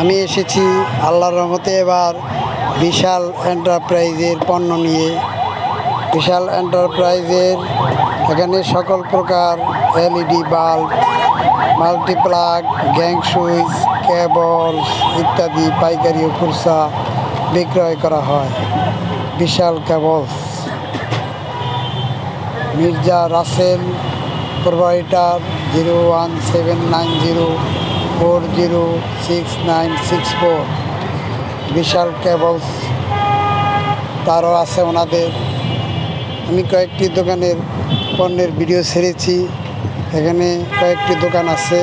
আমি এসেছি আল্লাহর রহমতে এবার বিশাল এন্টারপ্রাইজের পণ্য নিয়ে। বিশাল এন্টারপ্রাইজের এখানে সকল প্রকার LED bulb, multiplug, gang switch, cable ইত্যাদি পাইকারি ও খুচরা বিক্রয় করা হয়। Bishal cables, Mirza Rasel, provider 01790406964। Bishal cables তারও আছে ওনাদের। আমি কয়েকটি দোকানের পণ্যের ভিডিও ছেড়েছি, এখানে কয়েকটি দোকান আছে।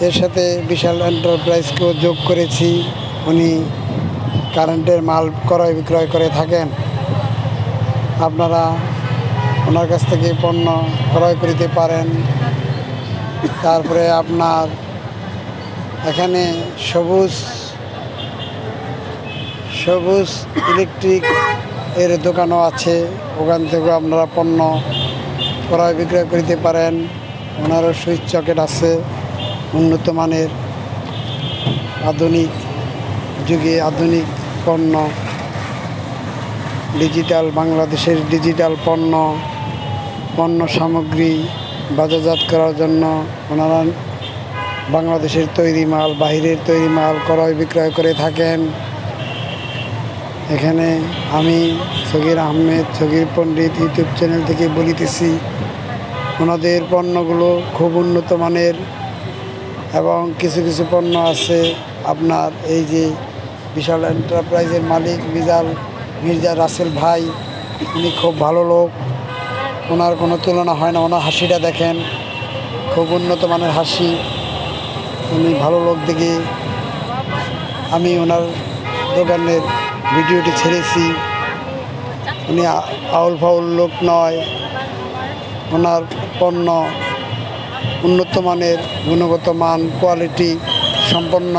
এর সাথে বিশাল এন্টারপ্রাইজকেও যোগ করেছি। উনি কারেন্টের মাল ক্রয় বিক্রয় করে থাকেন। আপনারা ওনার কাছ থেকে পণ্য ক্রয় করিতে পারেন। তারপরে আপনার এখানে সবুজ ইলেকট্রিক এর দোকানও আছে, ওখান থেকেও আপনারা পণ্য ক্রয় বিক্রয় করিতে পারেন। ওনারও সুইচ সকেট আছে, উন্নত মানের আধুনিক যুগে আধুনিক পণ্য, ডিজিটাল বাংলাদেশের ডিজিটাল পণ্য সামগ্রী বাজারজাত করার জন্য ওনারা বাংলাদেশের তৈরি মাল, বাহিরের তৈরি মাল ক্রয় বিক্রয় করে থাকেন। এখানে আমি সগির আহমেদ, সগির পণ্ডিত ইউটিউব চ্যানেল থেকে বলিতেছি, ওনাদের পণ্যগুলো খুব উন্নত মানের এবং কিছু কিছু পণ্য আছে আপনার এই যে বিশাল এন্টারপ্রাইজের মালিক মির্জা রাসেল ভাই, উনি খুব ভালো লোক, ওনার কোনো তুলনা হয় না। ওনার হাসিটা দেখেন, খুব উন্নত মানের হাসি, উনি ভালো লোক দেখে আমি ওনার দোকানের ভিডিওটি ছেড়েছি। উনি আউল ফাউল লোক নয়, ওনার পণ্য উন্নত মানের, গুণগত মান, কোয়ালিটি সম্পন্ন।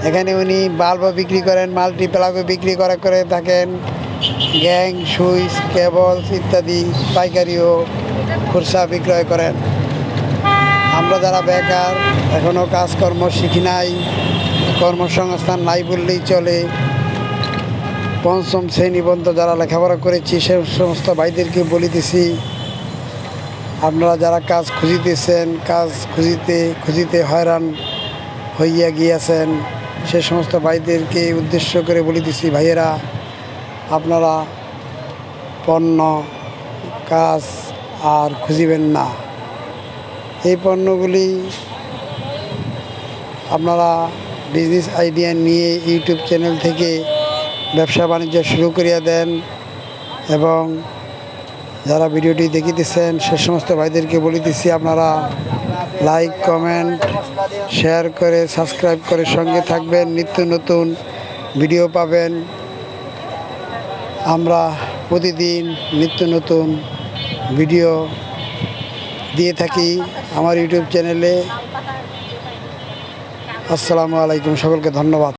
এখানে উনি বাল্বও বিক্রি করেন, মাল্টিপ্লাগও বিক্রি করে থাকেন, গ্যাং সুইচ, কেবলস ইত্যাদি পাইকারিও খুচরা বিক্রয় করেন। আমরা যারা বেকার, এখনও কাজকর্ম শিখি নাই, কর্মসংস্থান নাই বললেই চলে, পঞ্চম শ্রেণী পর্যন্ত যারা লেখাপড়া করেছি সে সমস্ত ভাইদেরকে বলিতেছি, আপনারা যারা কাজ খুঁজিতেছেন, কাজ খুঁজিতে হয়রান হইয়া গিয়েছেন, সে সমস্ত ভাইদেরকে উদ্দেশ্য করে বলিতেছি, ভাইয়েরা আপনারা পণ্য কাজ আর খুঁজিবেন না। এই পণ্যগুলি আপনারা বিজনেস আইডিয়া নিয়ে ইউটিউব চ্যানেল থেকে ব্যবসা বাণিজ্য শুরু করিয়া দেন। এবং যারা ভিডিওটি দেখিতেছেন সে সমস্ত ভাইদেরকে বলিতেছি, আপনারা লাইক, কমেন্ট, শেয়ার করে সাবস্ক্রাইব করে সঙ্গে থাকবেন, নিত্য নতুন ভিডিও পাবেন। আমরা প্রতিদিন নিত্য নতুন ভিডিও দিয়ে থাকি আমার ইউটিউব চ্যানেলে। আসসালামু আলাইকুম, সকলকে ধন্যবাদ।